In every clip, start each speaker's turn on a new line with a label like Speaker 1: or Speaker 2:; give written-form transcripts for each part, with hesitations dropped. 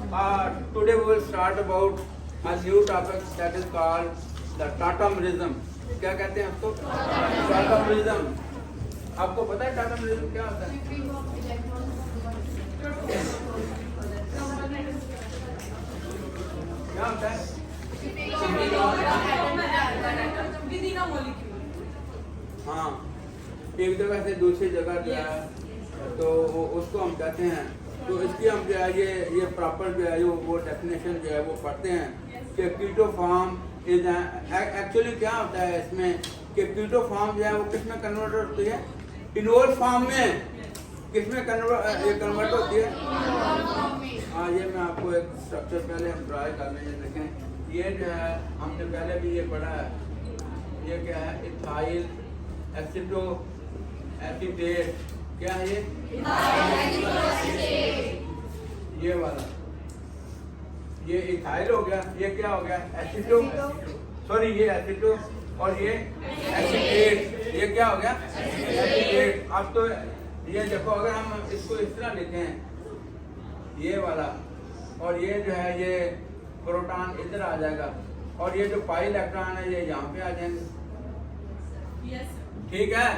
Speaker 1: Today we will start about a new topic that is called the Tatamerism. क्या कहते हैं उसको? Tatamerism. आपको पता है Tatamerism क्या होता है? क्या होता है? हाँ, एक जगह से दूसरी जगह गया तो उसको हम कहते हैं। तो इसकी हम जो है ये प्रॉपर जो है वो डेफिनेशन जो है वो पढ़ते हैं कि कीटो फॉर्म इज एक्चुअली क्या होता है इसमें कि कीटो फॉर्म जो है वो किस में कन्वर्ट होती है? इनोल फॉर्म में। किस में कन्वर्ट होती है? हाँ, ये मैं आपको एक स्ट्रक्चर पहले हम ट्राई कर लें। देखें, ये जो है हमने पहले भी ये पढ़ा है। ये क्या है? Ethyl एसिटो acetate. क्या है ये? ये वाला, ये इथाइल हो गया। ये क्या हो गया? एसिटो, सॉरी ये एसिटो, और ये एसीटेट। ये क्या हो गया? एसीटेट। अब तो ये देखो, अगर हम इसको इस तरह लिखें, ये वाला, और ये जो है ये प्रोटॉन इधर आ जाएगा, और ये जो पाई इलेक्ट्रॉन है ये यहाँ पे आ जाएंगे। ठीक है?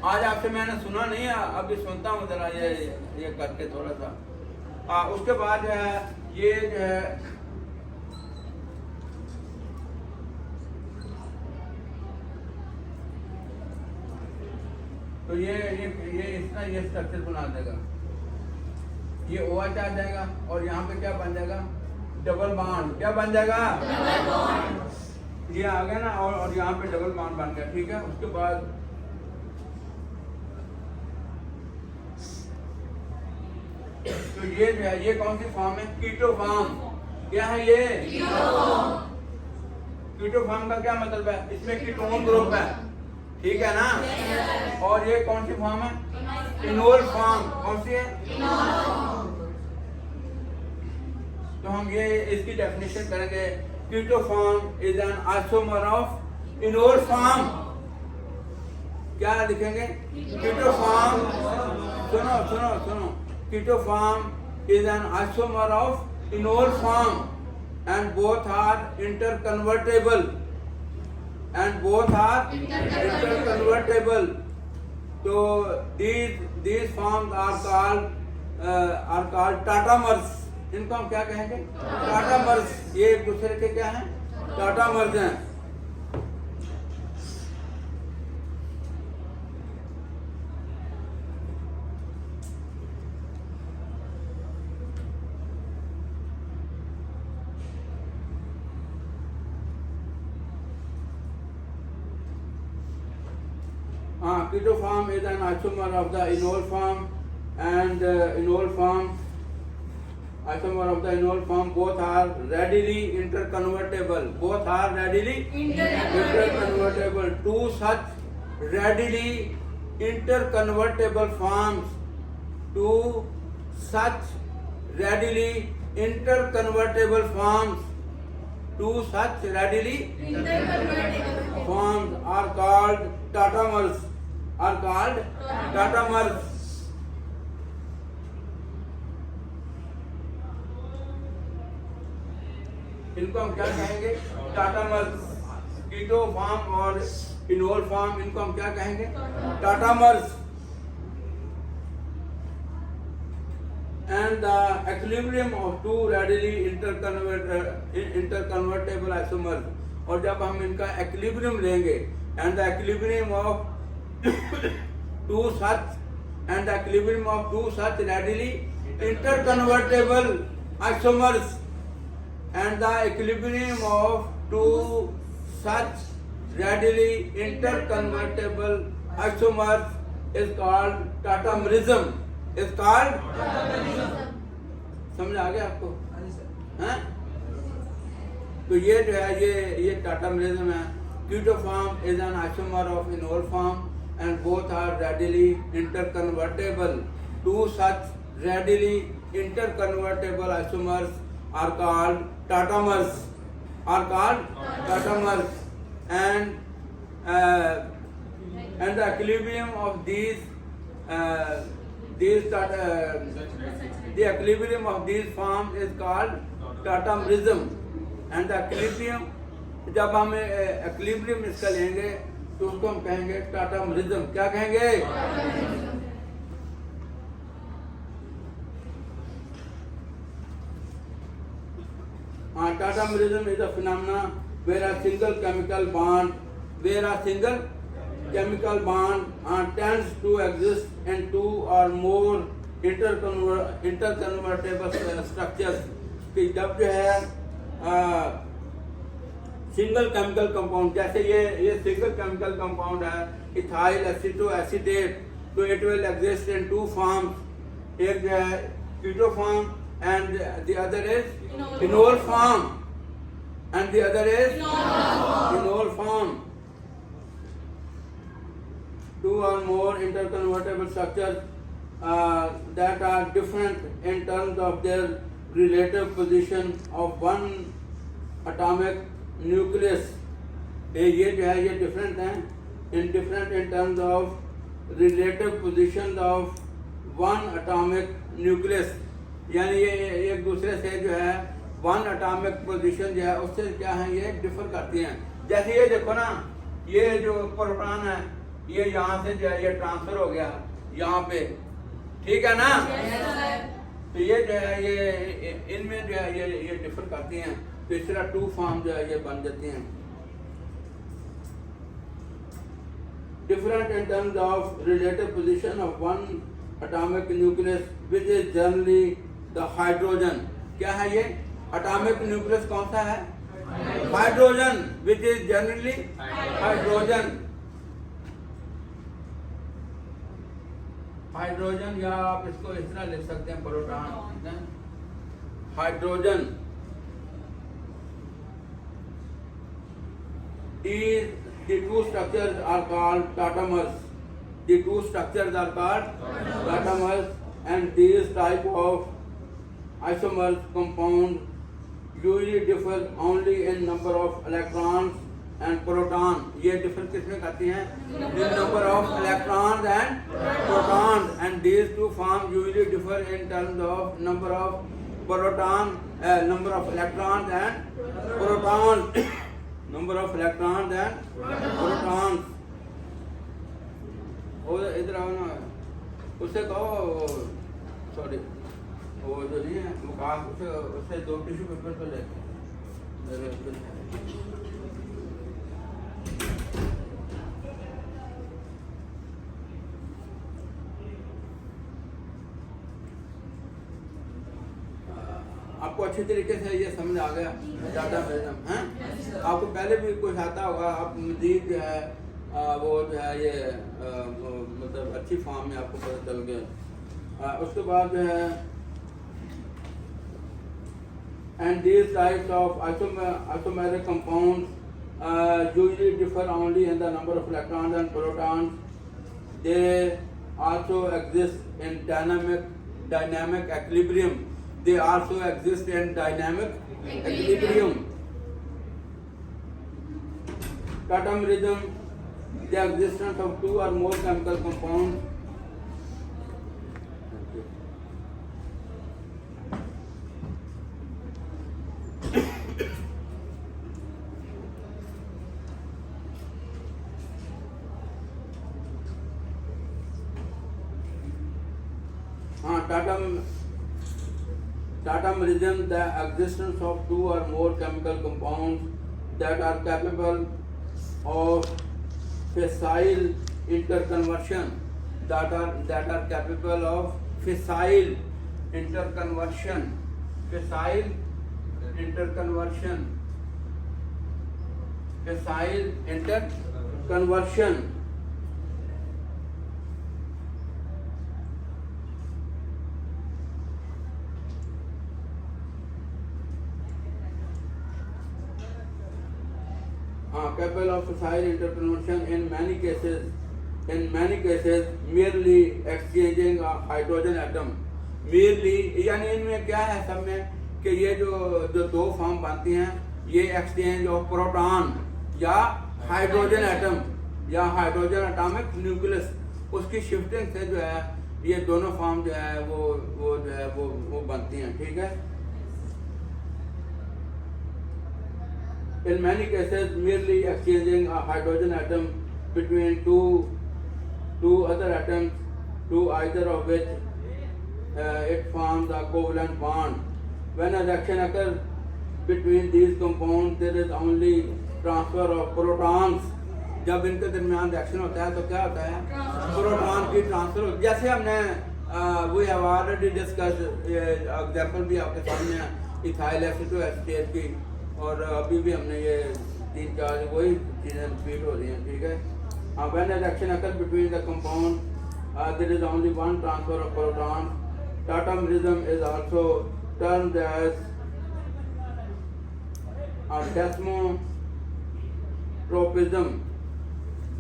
Speaker 1: आज आपसे मैंने सुना नहीं है, अभी सुनता हूँ जरा ये करके थोड़ा सा। उसके बाद जो है ये जो है तो ये इस तरह ये स्ट्रक्चर बना देगा। ये OH आ जाएगा, और यहाँ पे क्या बन जाएगा? Double bond. क्या बन जाएगा? Double bond. ये आ गया ना, और यहाँ पे डबल बॉन्ड बन गया। ठीक है? उसके बाद तो ये जो है ये कौन सी फॉर्म है? Keto form. क्या है ये? कीटो फॉर्म का क्या मतलब है? इसमें कीटोन ग्रुप है। ठीक है ना? और ये कौन सी फॉर्म है? Enol form. कौन सी है? तो हम ये इसकी डेफिनेशन करेंगे। Keto form is an isomer of enol form. क्या लिखेंगे? कीटो फॉर्म, सुनो सुनो सुनो, keto form is an isomer of enol form and both are interconvertible. So these forms are called tatamers. इनको हम क्या कहेंगे? टाटामर्स। ये एक दूसरे के क्या हैं? टाटामर्स हैं। Keto form is an isomer of the enol form, and isomer of the enol form both are readily interconvertible. Two such readily interconvertible forms. Forms are called tatamers. इनको हम क्या कहेंगे? टाटामर्स। कीटो फॉर्म और इनोल फॉर्म, इनको हम क्या कहेंगे? टाटामर्स। And the equilibrium of two readily interconvertible isomers. और जब हम इनका equilibrium लेंगे, and the equilibrium of two such readily interconvertible isomers, and the equilibrium of two such readily interconvertible isomers is called tatamerism. समझ आ गया आपको? हैं? तो ये जो है ये टाटामेरिज्म है। Keto form is an isomer of enol form and both are readily interconvertible. Two such readily interconvertible isomers are called tatamers. And the equilibrium of these these the equilibrium of these forms is called tautomrism, and the equilibrium, जब हम equilibrium इसका लेंगे तो उसको हम कहेंगे tautomrism. क्या कहेंगे? Tautomrism is a phenomena where a single chemical bond tends to exist in two or more interconvertible structures. कि जब जो है सिंगल केमिकल कंपाउंड, जैसे ये सिंगल केमिकल कंपाउंड है इथाइल एसिटोएसिटेट, तो it will exist in two forms. एक जो है keto form and the other is enol form, and the other is enol form. Two or more interconvertible structures that are different in terms of their relative position of one atomic nucleus. ये जो है ये different हैं, different in terms of relative positions of one atomic nucleus. यानी ये एक दूसरे से जो है वन एटॉमिक पोजीशन जो है उससे क्या है ये डिफर करती हैं. जैसे ये देखो ना, ये जो प्रोटॉन है ये यहाँ से जो है ये ट्रांसफर हो गया यहाँ पे, ठीक है ना. तो ये जो है ये इनमें जो है ये डिफर करती हैं. तो इस तरह टू फॉर्म जो है ये बन जाती हैं. Different in terms of relative position of one atomic nucleus which is generally the hydrogen. क्या है ये एटॉमिक न्यूक्लियस? कौन सा है? Hydrogen, which is generally hydrogen. Hydrogen, या आप इसको इस तरह लिख सकते हैं proton. Hydrogen the two structures are called tautomers. The two structures are called tautomers, and these type of isomers compounds usually differ only in number of electrons and proton. ये differ किसमें करती हैं? In number of electrons and protons, and these two forms usually differ in terms of number of electrons and protons. Number of electrons and protons. इधर आओ ना, उससे कहो, sorry वो जो नहीं है मुकाम, उससे 2 टिश्यू पेपर तो ले. आपको अच्छी तरीके से ये समझ आ गया ज़्यादा मैडम हैं? आपको पहले भी कुछ आता होगा, आप मजीद जो है वो जो है ये मतलब अच्छी फॉर्म में आपको पता चल गया. उसके बाद जो है and these types of isomeric compounds usually differ only in the number of electrons and protons. They also exist in dynamic equilibrium. They also exist in dynamic equilibrium. Tautomerism, the existence of two or more chemical compounds. Tautomerism, the existence of two or more chemical compounds that are capable of fissile interconversion. That are capable of fissile interconversion. Fissile interconversion. Capable of fissile interconversion in many cases merely exchanging a hydrogen atom. Merely यानी इनमें क्या है सब में कि ये जो दो फॉर्म बनती हैं ये एक्सचेंज ऑफ प्रोटॉन या हाइड्रोजन एटम या हाइड्रोजन एटॉमिक न्यूक्लियस, उसकी शिफ्टिंग से जो है ये दोनों फॉर्म जो है वो जो है वो बनती हैं, ठीक है। In many cases, merely exchanging a hydrogen atom between two other atoms, to either of which it forms a covalent bond. When a reaction occurs between these compounds, there is only transfer of protons. जब इनके दरमियान reaction होता है तो क्या होता है, proton की ट्रांसफर होती है। जैसे हमने we have already discuss, example भी आपके सामने है इथाइल एसीटोएसीटेट की, और अभी भी हमने ये 3-4 वही चीज़ें रिपीट हो रही हैं, ठीक है। When a reaction occurs between the compound, there is only one transfer of protons. Tautomerism is also termed as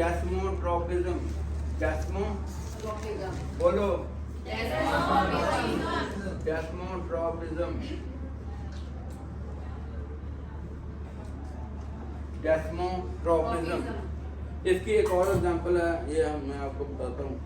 Speaker 1: desmotropism. Desmotropism. बोलो desmotropism. डेस्मोट्रोपिज्म। इसकी एक और एग्जांपल है, ये मैं आपको बताता हूँ।